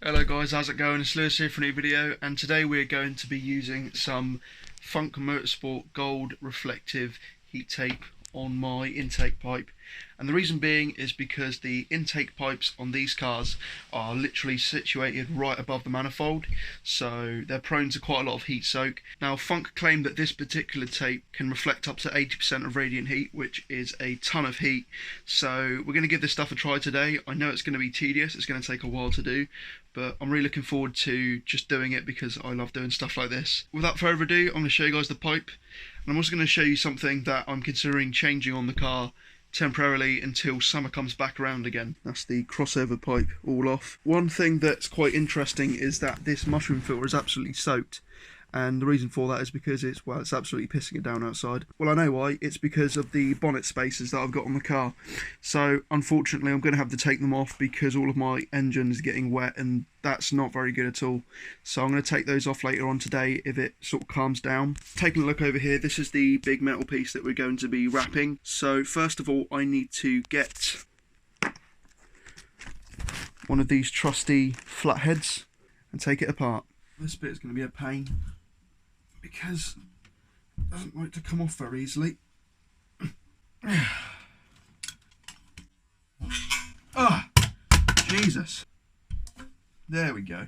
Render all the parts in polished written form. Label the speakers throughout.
Speaker 1: Hello guys, how's it going? It's Lewis here for a new video, and today we're going to be using some Funk Motorsport Gold Reflective heat tape on my intake pipe. And the reason being is because the intake pipes on these cars are literally situated right above the manifold, so they're prone to quite a lot of heat soak. Now Funk claim that this particular tape can reflect up to 80% of radiant heat, which is a ton of heat, so we're going to give this stuff a try today. I know it's going to be tedious, it's going to take a while to do, but I'm really looking forward to just doing it because I love doing stuff like this. Without further ado, I'm going to show you guys the pipe, and I'm also going to show you something that I'm considering changing on the car temporarily until summer comes back around again. That's the crossover pipe all off. One thing that's quite interesting is that this mushroom filter is absolutely soaked, and the reason for that is because it's absolutely pissing it down outside. Well, I know why. It's because of the bonnet spacers that I've got on the car. So unfortunately I'm going to have to take them off because all of my engine is getting wet, and that's not very good at all. So I'm going to take those off later on today if it sort of calms down. Taking a look over here, this is the big metal piece that we're going to be wrapping. So first of all, I need to get one of these trusty flatheads and take it apart. This bit is going to be a pain because it doesn't like to come off very easily. Ah, Jesus. There we go.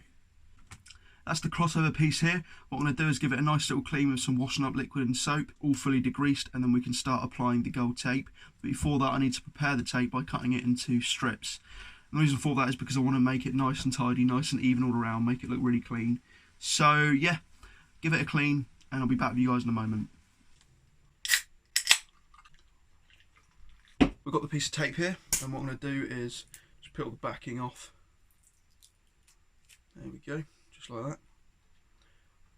Speaker 1: That's the crossover piece here. What I'm going to do is give it a nice little clean with some washing up liquid and soap, all fully degreased, and then we can start applying the gold tape. But before that, I need to prepare the tape by cutting it into strips. And the reason for that is because I want to make it nice and tidy, nice and even all around, make it look really clean. So yeah, give it a clean and I'll be back with you guys in a moment. We've got the piece of tape here, and what I'm going to do is just peel the backing off. There we go, just like that.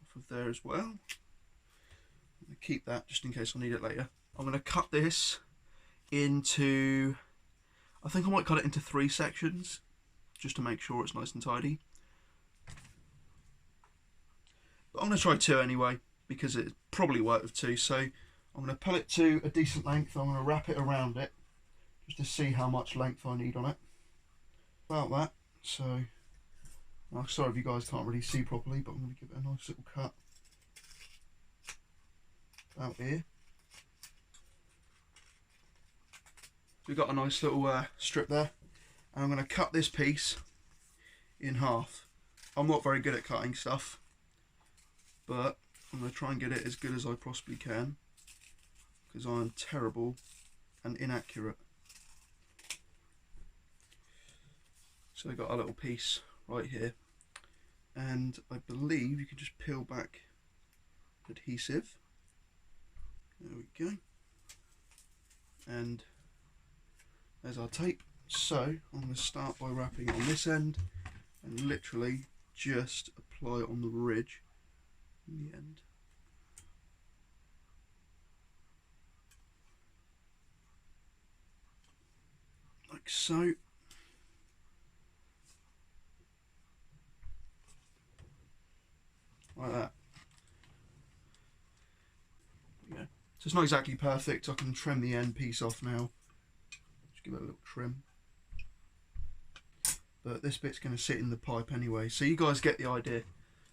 Speaker 1: Off of there as well. I'm going to keep that just in case I need it later. I'm going to cut this into, I think I might cut it into 3 sections just to make sure it's nice and tidy. But I'm going to try 2 anyway, because it probably work with 2. So I'm going to pull it to a decent length. I'm going to wrap it around it just to see how much length I need on it. About that. So I'm sorry if you guys can't really see properly, but I'm going to give it a nice little cut out here. We've got a nice little strip there, and I'm going to cut this piece in half. I'm not very good at cutting stuff, but I'm going to try and get it as good as I possibly can because I'm terrible and inaccurate. So I've got a little piece right here, and I believe you can just peel back adhesive. There we go. And there's our tape. So I'm going to start by wrapping it on this end and literally just apply it on the ridge in the end. Like so. Like that. There we go. So it's not exactly perfect. I can trim the end piece off now. Just give it a little trim. But this bit's going to sit in the pipe anyway, so you guys get the idea.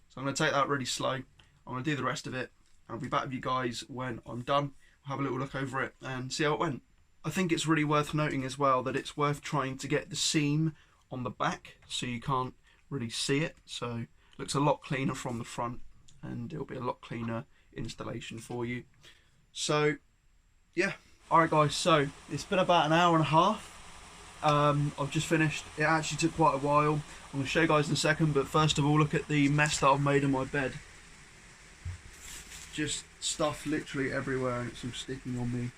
Speaker 1: So I'm going to take that really slow. I'm going to do the rest of it. I'll be back with you guys when I'm done. I'll have a little look over it and see how it went. I think it's really worth noting as well that it's worth trying to get the seam on the back so you can't really see it. So it looks a lot cleaner from the front, and it'll be a lot cleaner installation for you. So yeah, alright guys, so it's been about an hour and a half. I've just finished. It actually took quite a while. I'm going to show you guys in a second, but first of all, look at the mess that I've made in my bed. Just stuff literally everywhere, and it's all sticking on me.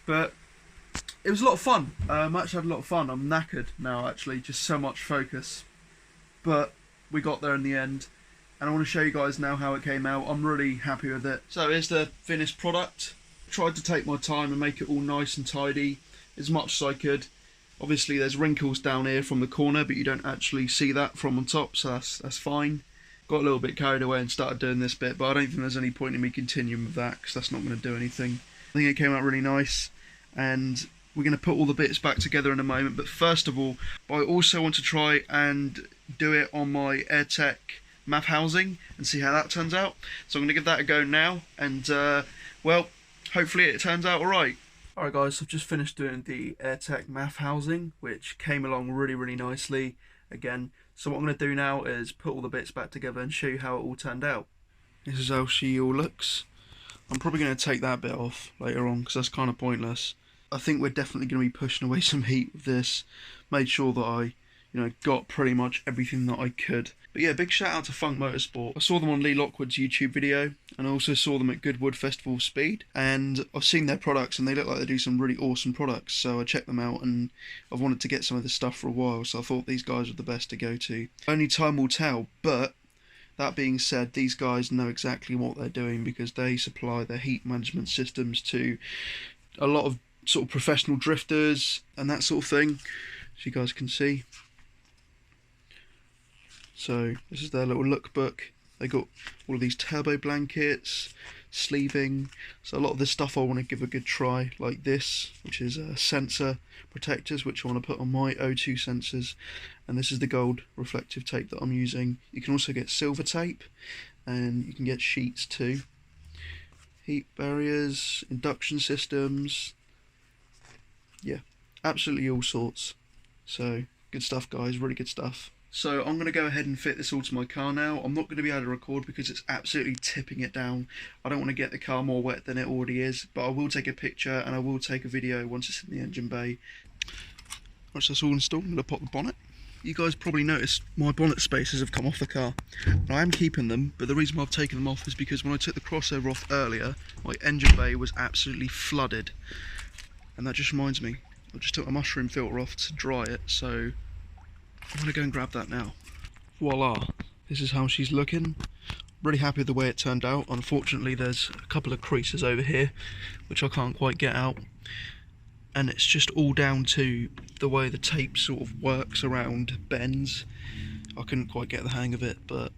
Speaker 1: But it was a lot of fun. I actually had a lot of fun. I'm knackered now, actually, just so much focus. But we got there in the end, and I want to show you guys now how it came out. I'm really happy with it. So here's the finished product. Tried to take my time and make it all nice and tidy as much as I could. Obviously there's wrinkles down here from the corner, but you don't actually see that from on top, so that's fine. Got a little bit carried away and started doing this bit, but I don't think there's any point in me continuing with that because that's not going to do anything. I think it came out really nice, and We're going to put all the bits back together in a moment, but first of all, I also want to try and do it on my AirTech MAF housing and see how that turns out. So I'm going to give that a go now, and well, hopefully it turns out alright. Alright guys, so I've just finished doing the AirTech MAF housing, which came along really nicely again. So what I'm going to do now is put all the bits back together and show you how it all turned out. This is how she all looks. I'm probably going to take that bit off later on because that's kind of pointless. I think we're definitely going to be pushing away some heat with this. Made sure that I, got pretty much everything that I could. But yeah, big shout out to Funk Motorsport. I saw them on Lee Lockwood's YouTube video, and I also saw them at Goodwood Festival Speed, and I've seen their products and they look like they do some really awesome products, so I checked them out and I've wanted to get some of this stuff for a while, so I thought these guys were the best to go to. Only time will tell, but that being said, these guys know exactly what they're doing because they supply their heat management systems to a lot of sort of professional drifters and that sort of thing, as you guys can see. So this is their little lookbook. They got all of these turbo blankets, sleeving. So a lot of this stuff I want to give a good try, like this, which is sensor protectors, which I want to put on my O2 sensors. And this is the gold reflective tape that I'm using. You can also get silver tape, and you can get sheets too. Heat barriers, induction systems. Yeah, absolutely all sorts. So good stuff guys, really good stuff. So I'm going to go ahead and fit this all to my car now. I'm not going to be able to record because it's absolutely tipping it down. I don't want to get the car more wet than it already is, but I will take a picture and I will take a video once it's in the engine bay. Once that's all installed, I'm going to pop the bonnet. You guys probably noticed my bonnet spacers have come off the car. Now, I am keeping them, but the reason why I've taken them off is because when I took the crossover off earlier, my engine bay was absolutely flooded. And that just reminds me, I just took my mushroom filter off to dry it, so I'm going to go and grab that now. Voila, this is how she's looking. Really happy with the way it turned out. Unfortunately there's a couple of creases over here which I can't quite get out, and it's just all down to the way the tape sort of works around bends. I couldn't quite get the hang of it, but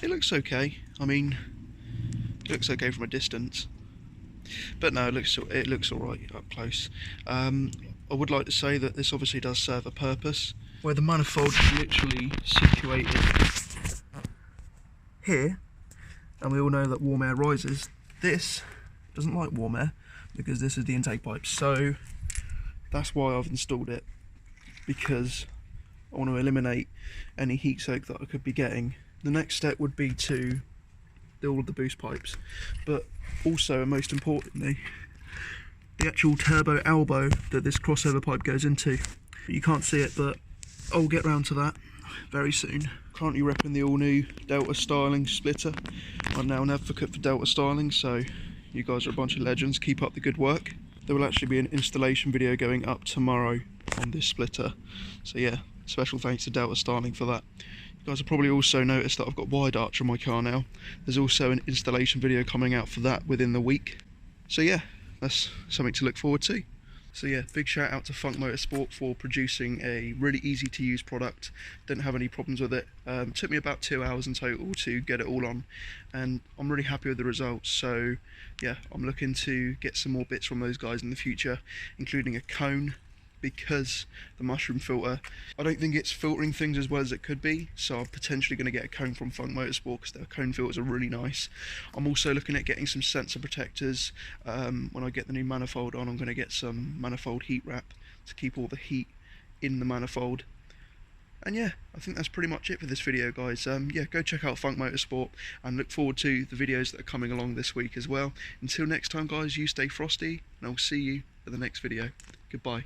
Speaker 1: it looks okay. I mean, it looks okay from a distance, but no, it looks alright up close. I would like to say that this obviously does serve a purpose, where the manifold is literally situated here, and we all know that warm air rises. This doesn't like warm air because this is the intake pipe, so that's why I've installed it, because I want to eliminate any heat soak that I could be getting. The next step would be to do all of the boost pipes, but also, and most importantly, the actual turbo elbow that this crossover pipe goes into. You can't see it, but I'll get round to that very soon. Currently repping the all new Delta styling splitter. I'm now an advocate for Delta styling, so you guys are a bunch of legends, keep up the good work. There will actually be an installation video going up tomorrow on this splitter, so yeah, special thanks to Delta styling for that. You guys have probably also noticed that I've got wide arch on my car now. There's also an installation video coming out for that within the week, so yeah, that's something to look forward to. So yeah, big shout out to Funk Motorsport for producing a really easy to use product. Didn't have any problems with it. Took me about 2 hours in total to get it all on, and I'm really happy with the results. So yeah, I'm looking to get some more bits from those guys in the future, including a cone, because the mushroom filter, I don't think it's filtering things as well as it could be, so I'm potentially going to get a cone from Funk Motorsport because their cone filters are really nice. I'm also looking at getting some sensor protectors. When I get the new manifold on, I'm going to get some manifold heat wrap to keep all the heat in the manifold. And yeah, I think that's pretty much it for this video guys. Yeah, go check out Funk Motorsport and look forward to the videos that are coming along this week as well. Until next time guys, you stay frosty, and I'll see you for the next video. Goodbye.